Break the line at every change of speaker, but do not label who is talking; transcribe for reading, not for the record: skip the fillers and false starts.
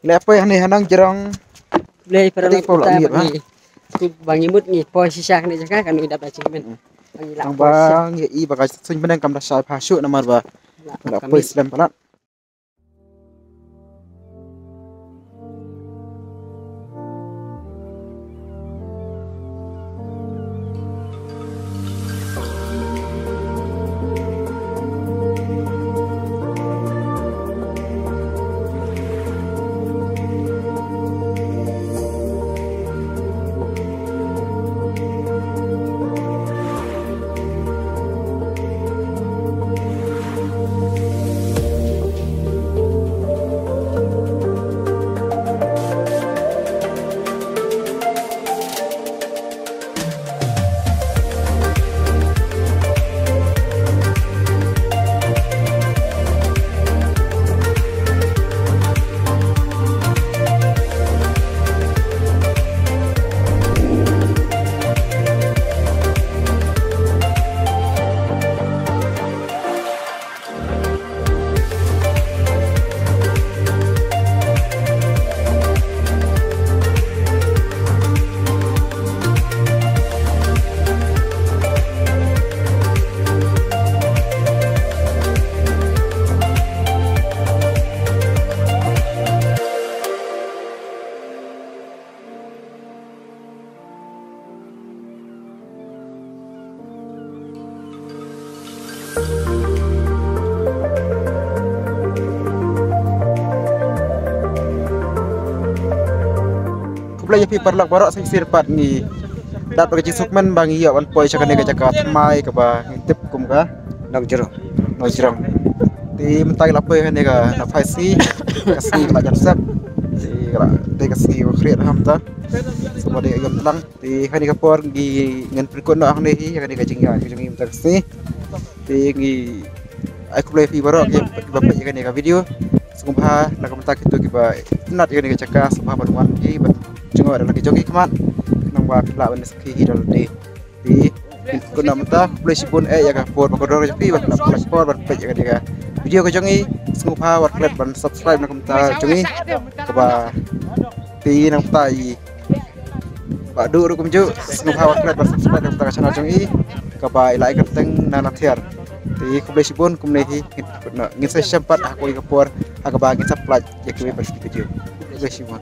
Lepo yang nih hanang jerong.
Play para
Tadi Paul
kita
lihat,
bagi bang imut ni posisi sak ni jaka kan kita baca men. Bang ilak
Ang
posisi.
bang ya i bagai sun benang kam dasar pasuk namar ba. Lepo Islam palat. Kuplay pi parlak barok sing sirpat ni. Dat bagi sukmen bang iya wan poi cakane ka cakat mai ka ba ngitip kum ka
Dog jero.
no jirang. Ti mentai lapo han ka na faisi kasi ka jan sap. Ti kasi ko kriat hamta. Semua dia ayam telang ti hani ka por gi ngan prikon no ang nehi ka ka jingya jingi mentai kasi. Ti gi ai kuplay pi barok ki bapak ka ka video. Sungguh nak mentak itu kiba nat ka cakap sumah baruan ki Cuma ada lagi jogi kemat, nang buat lawan meski hidal di kuna mata boleh sipun ya kah por pakodor tapi buat nak plus por buat pej ka video ka jongi semua buat klik dan subscribe nak mata jongi keba ti nang mata i ba du kum ju semua buat klik dan subscribe nak mata channel jongi keba like teng na lathiar ti ku boleh sipun kum nehi ngin saya sempat aku i ka por agak bagi subscribe ya ku video boleh sipun